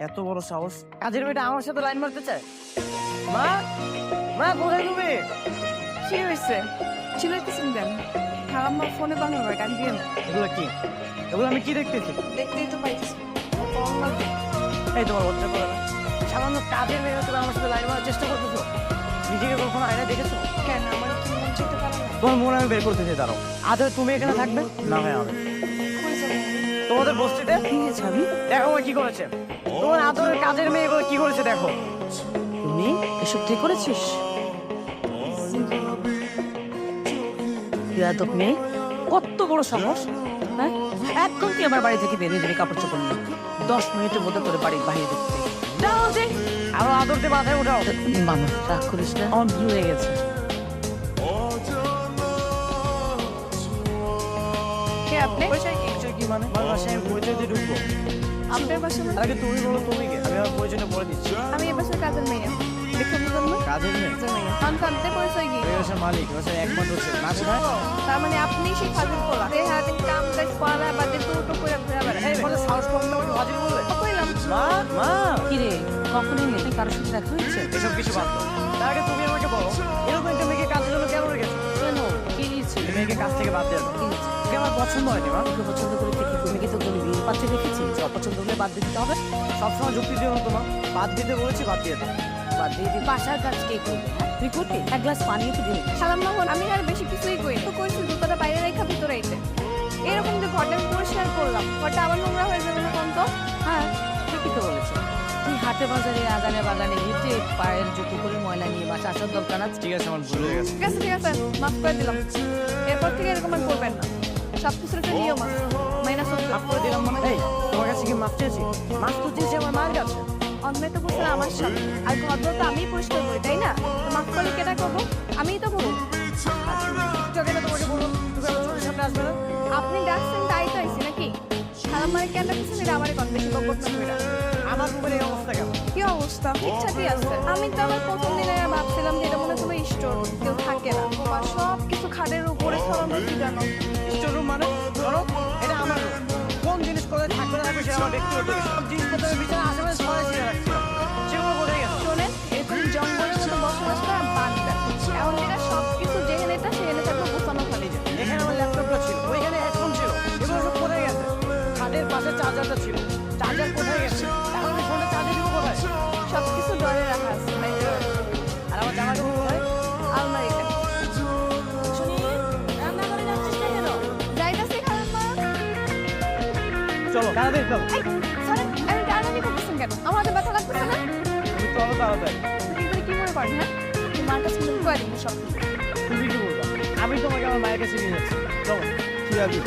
এত বড় সাহস, কাজের মেয়েটা আমার সাথে লাইন মারতে চায়। মা, মা কোথায় তুমি? কি হয়েছে? চিল্লাইতেছেন কেন? খালাম্মা ফোনে বাংলা হয়, গান দিয়ে না। এগুলো কি? এগুলো আমি কি দেখতেছি? দেখতেই তো পাইতেছি। এই তোমার লজ্জা করে না? সামান্য কাজের মেয়েরা তুমি আমার সাথে লাইন মারার চেষ্টা করতেছো। নিজেকে কখনো আয়নায় দেখেছো? কেন আমার কি মন চাইতে পারে না? তোমার মনে আমি বের করতেছি, দাঁড়াও। আদৌ তুমি এখানে থাকবে না হয় আমি কই যাবো? তোমাদের বস্তিতে কি হয়েছে আমি? দেখো ও কি করেছে। তোমার আদরের কাজের মেয়ে এগুলো কি করেছে দেখো। তুমি এসব ঠিক করেছিস? ইয়াদব মেয়ে, কত বড় সাহস! হ্যাঁ, একদম তুই আমার বাড়ি থেকে বেরিয়ে যাবি কাপড় চোপড় নিয়ে। 10 মিনিটের মধ্যে তোর বাড়ির বাইরে দেখতে যাও যে। আরো আদর দিয়ে মাথায় উঠাও। মামা রাগ করিস না, আমার ভুল হয়ে গেছে। কে আপনি? পরিচয় কি মানে? আমার বাসায় আমি পরিচয় দিয়ে ঢুকবো? আপনার বাসা মানে? আগে তুমি বলো তুমি কে? আমি আমার পরিচয়টা বলে দিচ্ছি। আমি এ বাসার কাজের মেয়ে। দেখতে বুঝলাম না? কাজের মেয়ে? কাজের মেয়ে। কানতে পরিচয় কি? এই বাসার মালিক, এই বাসার একমাত্র ছেলে। না কোথায়? তার মানে আপনি সেই ফাজিল পোলা। এই হাতে কাম কাজ করা বাদে টুটো করে ঘুরে বেড়ায়। এই বলে সাহস কম না আমাকে হাজির বললে? কইলাম মা, মা। কি রে, কখন এলি? তুই কারোর সাথে দেখা হয়েছে? এসব কিছু বাদ দাও। তার আগে তুমি আমাকে বলো, এরকম একটা মেয়েকে কাজের জন্য কেন রেখেছো? কেন? কি হয়েছে? এই মেয়েকে কাজ থেকে বাদ দিয়ে দাও। কি হয়েছে? ওকে আমার পছন্দ হয়নি মা। তোকে পছন্দ করে থেকে তুমি কি তোর জন্য বিয়ের পাত্রে রেখেছি? যে অপছন্দ হলে বাদ দিতে হবে? সবসময় যুক্তি দিও না তোমার। বাদ দিতে বলেছি, বাদ দিয়ে দাও। বাদ দিয়ে দিই। বাসার কাজ কে করবে? হ্যাঁ? তুই করবি? এক গ্লাস পানিও তো দিবি। সালাম্মা হন, আমি আর বেশি কিছুই করি তো কইছি জুতোটা বাইরে রেখা ভিতরে আইতে। এরকম যে ঘরটা আমি পরিষ্কার করলাম, ঘরটা আবার নোংরা হয়ে যাবে না কোন তো? হ্যাঁ, ঠিকই তো বলেছে। তুই হাটে বাজারে আগানে বাগানে হেঁটে পায়ের জুতো করে ময়লা নিয়ে বাসা আসার দরকার আছে? ঠিক আছে, আমার ভুল হয়ে গেছে। ঠিক আছে ঠিক আছে, মাফ করে দিলাম। এরপর থেকে এরকম আর করবেন না। সব কিছুর একটা নিয়ম আছে, মাইনাস মাফ করে দিলাম মানে? এই, তোমার কাছে কি মাফ চেয়েছি? মাফ তো চেয়েছি আমার মায়ের কাছে। অন্যায় তো করছিল আমার সাথে, আর ঘর তো আমিই পরিষ্কার করি তাই না? তো মাফ করলে কেটা করবো? আমিই তো করবো। চোখে না তোমাকে বলুন, তুমি আমার চোখের সামনে আসবে না। আপনি ডাকছেন তাই তো আইসি নাকি? খালাম্মারে কেন ডাকছেন এটা আমারই কম বেশি বকবক না কইরা। আমার রুমের এই অবস্থা কেন? কি অবস্থা? ঠিকঠাকই আছে। আমি তো আমার প্রথম দিনে ভাবছিলাম যে এটা মনে হয় কোনো স্টোর, কেউ থাকে না। বা সব কিছু খাটের উপরে ছড়ানো কি জানো? স্টোর রুম মানে? ধরো, এটা আমার রুম। কোন জিনিস কোথায় থাকবে না থাকবে সেটা আমার ব্যক্তিগত বিষয়। সব জিনিসপত্র আমি বিছানার আশেপাশে ছড়াই ছিঁড়ে রাখছিলাম। সেগুলো কোথায় গেছে? শোনেন, এরকম জঙ্গলের মতো বসবাস করা বাদ দেন। এমন এটা সব কিছু যেখানে এটা সেখানে থাকবে গোছানো খালি যায়। এখানে আমার ল্যাপটপটা ছিল, ওইখানে হেডফোন ছিল, এগুলো সব কোথায় গেছে? খাটের পাশে চার্জারটা ছিল, চার্জার কোথায় গেছে? এখন আমি ফোনে চার্জে দিব কোথায়? সব কিছু ডরে রাখা আছে আর আমার জামা কাপড় কোথায়? আলমারিতে। শুনি, রান্না করে যাচ্ছিস না কেন? যাইতাছি খালাম্মা। চলো তাড়াতাড়ি চলো। এই, সরেন, আমি টানাটানি করতেছেন কেন? আমার হাতে ব্যথা লাগতেছে না? তুমি চলো তাড়াতাড়ি। তুই করে কি মনে করেন, হ্যাঁ? তুই মার কাছে মুখ করে দিবি সব কিছু। তুমি কি বলবা? আমি তোমাকে আমার মায়ের কাছে নিয়ে যাচ্ছি। চলো। কি আবি?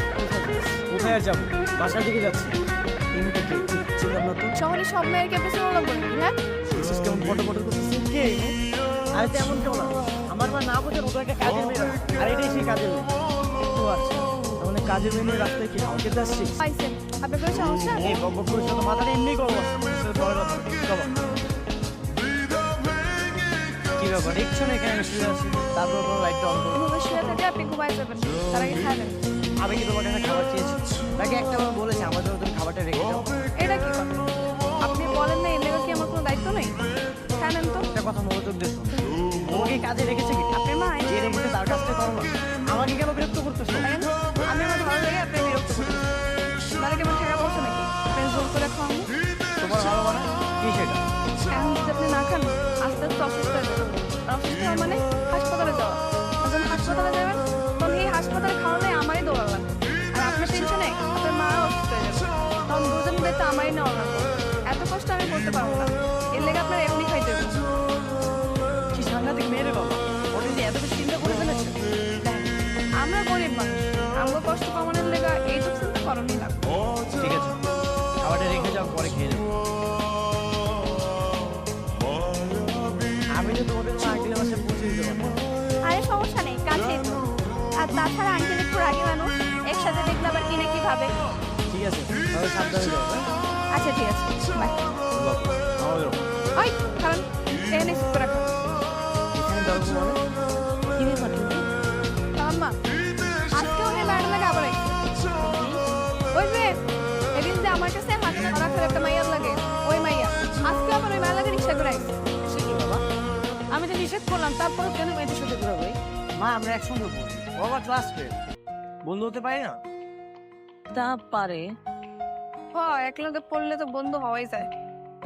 কোথায় আর যাবো? বাসার দিকে যাচ্ছি। এমনিতে কে? ছিলাম না তো। শহরে সব মেয়ের পেছনে লাগবো নাকি, হ্যাঁ? বিশেষ কেমন ফটো ফটো করতেছে? কে? আরে তেমন কেউ না। আমার মা না বোঝেন, ও তো একটা কাজের মেয়ে। আর এটাই সেই কাজের মেয়ে। ও আচ্ছা, তাহলে কাজের মেয়ে নিয়ে রাস্তায় কি আমাকে আসছিস? পাইছেন। আপনার কোনো সমস্যা? এই বকবক করিস না তো, মাথাটা এমনি করবো। চলো কি ব্যাপার, দেখছো না এখানে আমি শুয়ে আছি, তারপর কোনো লাইটটা অন করবো? এভাবে শুয়ে থেকে আপনি ঘুমাই যাবেন, তার আগে খাবেন। আমি কি তোমার কাছে খাবার চেয়েছি? নাকি একটা বার বলেছি আমার জন্য তুমি খাবারটা রেখে দাও? এটা কি কথা? আপনি বলেন না এর লেগে কি আমার কোনো দায়িত্ব নেই? খানেন তো। একটা কথা মনোযোগ দিয়ে শোনো। ওকে কাজে রেখেছে কি? আপনার মা যে রেখেছে তার কাজটা করো না। আমাকে কেন বিরক্ত করতেছো? দেখেন, আমি আমার ভালো লাগে আপনি বিরক্ত করতেছেন। তাহলে কেমন ঠেকা বলছো নাকি? আপনি জোর করে খাওয়াবো? তোমার ভালো মানে কি সেটা? এখন যদি আপনি না খান আস্তে আস্তে অসুস্থ হয়ে যাবেন। আর অসুস্থ হওয়া মানে হাসপাতালে যাওয়া। আর যখন হাসপাতালে যাবেন তখন এই হাসপাতালে খাওয়ালে আমারই দৌড়া লাগবে। আর আপনার টেনশনে আপনার মা অসুস্থ হয়ে যাবে। তখন দুজন দায়িত্ব আমারই নেওয়া লাগবে। এত কষ্ট আমি করতে পারবো না। এর লেগে আপনার এমনি খাইতে হবে। কি সাংঘাতিক মেয়ে রে বাবা, ওটা যে এত বেশি চিন্তা করে ফেলেছে। দেখ, আমরা গরিব মানুষ, আমরা কষ্ট কমানোর লেগে এইটুকু চিন্তা করণই লাগবে। ঠিক আছে, খাবারটা রেখে যাও, পরে খেয়ে যাবো। আমি তো তোমাদের জন্য আঙ্কেলের বাসায় পৌঁছে দিতে পারবো। আরে সমস্যা নেই, কাছেই তো। আর তাছাড়া আঙ্কেল একটু রাগী মানুষ, একসাথে দেখলে আবার কিনে কি ভাবে। ঠিক আছে, তাহলে সাবধানে যাও। হ্যাঁ, আচ্ছা ঠিক আছে, বাই। আমাদেরও ওই কারণ ট্রেনে সুস্থ রাখো। এখানে যাবো মানে? কি ব্যাপার তুমি? আম্মা আজকে উনি ম্যাডাম লাগে আবার আইছে। ওই যে এদিন যে আমার কাছে হাত রাখার একটা মাইয়ার লাগে, ওই মাইয়া। নিষেধ করলাম, তারপরে কেন মেয়েদের সাথে ঘুরাবে? মা আমরা একসঙ্গে পড়ি, ও আমার ক্লাসমেট, বন্ধু হতে পারি না? তা পারে। হ্যাঁ, একলাতে পড়লে তো বন্ধু হওয়াই যায়।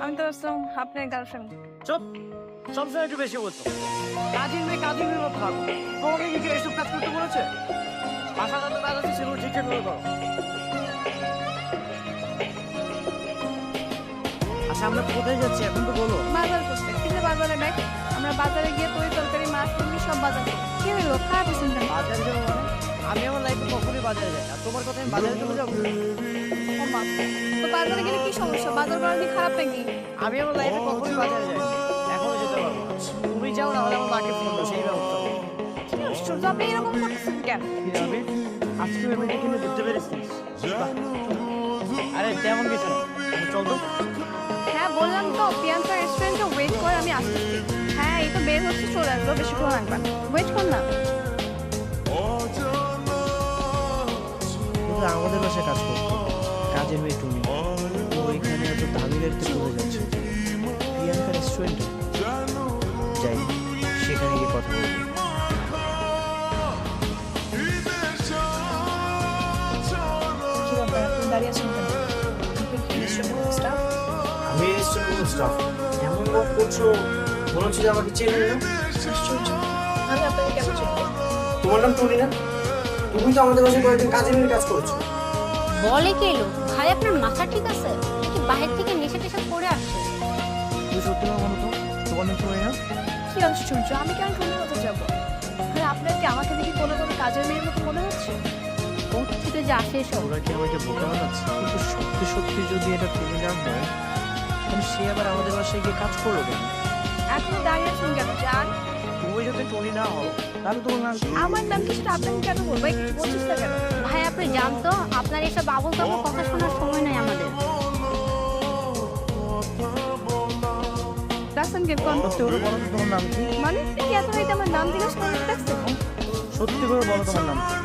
আমি তো ভাবছিলাম আপনার গার্লফ্রেন্ড। চুপ, সবসময় একটু বেশি বলছো। কাজের মেয়ে মতো থাকো। তোমাকে কি কেউ এসব কাজ করতে বলেছে? বাসা যত কাজ আছে সেগুলো ঠিকঠাক করে করো। আচ্ছা আমরা কোথায় যাচ্ছি এখন তো বলো। বাজার করতে। কিসে বাজারে ব্যাগ? আমরা বাজারে গিয়ে তরি তরকারি মাছ মুরগি সব বাজার করি। কি হলো, খারাপ হয়েছেন কেন? বাজারে যাবো মানে? আমি আমার লাইফে কখনোই বাজারে যাই না। তোমার কথা আমি বাজারে চলে যাবো? ও মা, তো বাজারে গেলে কি সমস্যা? বাজার করা কি খারাপ নাকি? আমি আমার লাইফে কখনোই বাজারে যাই না, এখনো যেতে পারবো না। তুমি যাও না হলে আমার মাকে ফোন দাও, সেই ব্যবস্থা করো। কি আশ্চর্য, আপনি এরকম করতেছেন কেন? কি হবে? আজকে আমি দেখে বুঝতে পেরেছিস? বাহ, আরে তেমন কিছু না, চল তো। হ্যাঁ বললাম তো, প্রিয়াঙ্কা রেস্টুরেন্টে ওয়েট করে, আমি আসতেছি। হ্যাঁ এই তো বের হচ্ছে, চলে আসবো, বেশিক্ষণ লাগবে না। ওয়েট কর না। কিন্তু আমাদের বাসায় কাজ করতো, কাজের মেয়ে টুনি, ও এখানে এত দামি গাড়িতে চলে যাচ্ছে প্রিয়াঙ্কা রেস্টুরেন্টে। যাই, সেখানে গিয়ে কথা বলবো। কি ব্যাপার, আপনি দাঁড়িয়ে আছেন কেন? আপনি কি রেস্টুরেন্টের স্টাফ? আমি রেস্টুরেন্টের স্টাফ, এমন লোক করছো মনে হচ্ছে যে আমাকে চেনে না। আশ্চর্য, আমি আপনাকে কেন চিনবো? তোমার নাম টুনি না? তুমি তো আমাদের বাসায় কয়েকদিন কাজের মেয়ে কাজ করেছো। বলে কে এলো? ভাই আপনার মাথা ঠিক আছে নাকি বাহির থেকে নেশা টেশা করে আসছে? তুমি সত্যি কথা বলো তো, তোমার নাম টুনি না? কি আশ্চর্য, আমি কেন টুনির মতো যাবো? আর আপনার কি আমাকে দেখে কোনো কাজের মেয়ের মতো মনে হচ্ছে? কোথা থেকে যে আসে এসব? ওরা কি আমাকে বোকা বানাচ্ছে? কিন্তু সত্যি সত্যি যদি এটা টুনি না হয়, তাহলে সে আবার আমাদের বাসায় গিয়ে কাজ করলো কেন? এখনো দাঁড়িয়ে আছেন কেন? যান। তুমি যদি টুনি না হও তাহলে তোমার নাম কি? আমার নাম কি সেটা আপনাকে কেন বলবো? এই কিছু বলছিস না কেন? ভাই আপনি জানতো আপনার এসব আবল তাবল কথা শোনার সময় নাই আমাদের। ডাকছেন কেন? কোন? সত্যি করে বলো তো তোমার নাম কি? মানে কি এত রাইতে আমার নাম জিজ্ঞেস করে ডাকছেন? সত্যি করে বলো তোমার নাম কি?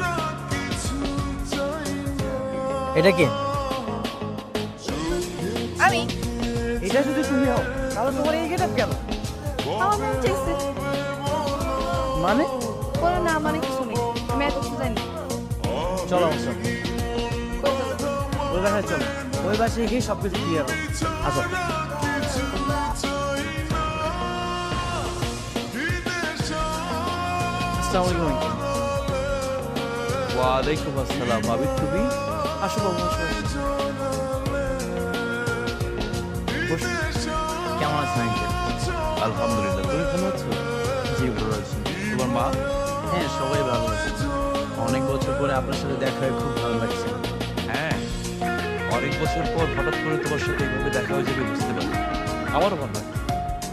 এটা কে? আমি? এটা যদি তুমি হও তাহলে তোমার এই গেটআপ কেন? আমার নাম চেয়েছে। মানে? কোনো না মানে কিছু নেই, আমি এত কিছু জানি। চলো আমার সাথে। ওই বাসায় চলো, ওই বাসায় গিয়ে সব কিছু ক্লিয়ার হবে। আসো। আসসালামু আলাইকুম। ওয়ালাইকুম আসসালাম। আবিদ তুমি? আসো বাবু, আসো। বসো। কেমন আছেন আঙ্কেল? আলহামদুলিল্লাহ। তুমি ভালো আছো? জি ভালো আছি। তোমার মা? হ্যাঁ সবাই ভালো আছে। অনেক বছর পরে আপনার সাথে দেখা হয়ে খুব ভালো লাগছে। হ্যাঁ, অনেক বছর পর হঠাৎ করে তোমার সাথে এইভাবে দেখা হয়ে যাবে বুঝতে পারি। আমারও ভালো লাগে।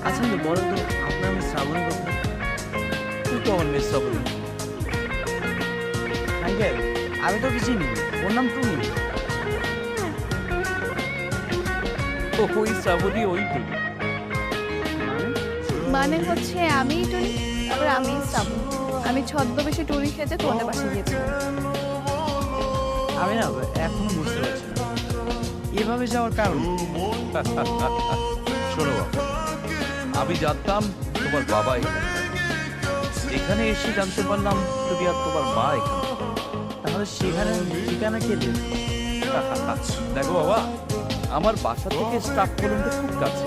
আচ্ছা কিন্তু বলেন তো আপনার আমি শ্রাবণী কোথায়? তুই তো আমার মেয়ে শ্রাবণী। আঙ্কেল আমি তো কিছু চিনি, ওর নাম টুনি। তো ওই শ্রাবণী ওই তুমি। মানে হচ্ছে আমি টুনি, আবার আমি সাবু। আমি ছদ্মবেশে টুনি খেতে তোমাদের বাসায় গিয়েছিলাম। আমি না এখনো বুঝতে পারছি না এভাবে যাওয়ার কারণ। শোনো বাবা, আমি জানতাম তোমার বাবা এখানে। এখানে এসে জানতে পারলাম তুমি আর তোমার মা এখানে। তাহলে সেখানে ঠিকানা কে দেবে? দেখো বাবা, আমার বাসা থেকে স্টাফ কলোনিতে খুব কাছে।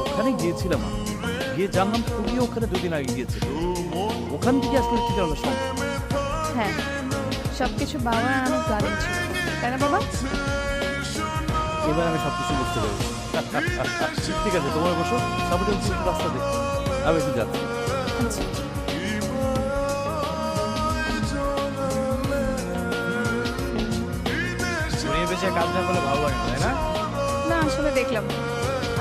ওখানে গিয়েছিলাম আমি। গিয়ে জানলাম তুমি ওখানে দুদিন আগে গিয়েছিল। ওখান থেকে আসলে ঠিকানা সম্ভব। হ্যাঁ, সবকিছু বাবার আর আমার প্ল্যানিং ছিল, তাই না বাবা? এবার আমি সবকিছু বুঝতে পেরেছি। ঠিক আছে, তোমার বসো। সামনে রাস্তা দেখ, আমি একটু যাচ্ছি। আচ্ছা। ঘুরিয়ে বেঁচে কাজ না করলে ভালো লাগে না, তাই না? না আসলে দেখলাম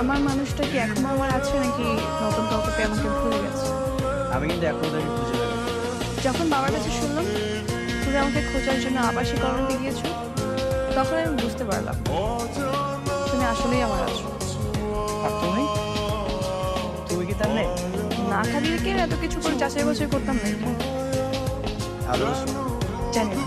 আমার মানুষটা কি এখনো আমার আছে নাকি নতুন কাউকে পেয়ে আমাকে ভুলে গেছে। আমি কিন্তু এখনো তাকে খুঁজে পাইনি। যখন বাবার কাছে শুনলাম তুমি আমাকে খোঁজার জন্য আবাসিক কলোনিতে গিয়েছো, তখন আমি বুঝতে পারলাম তুমি আসলেই আমার আছো। আর তুমি? তুমি কি তার নেই? না খালিয়ে কি এত কিছু করে যাচাই বাছাই করতাম না? ভালো জানি না।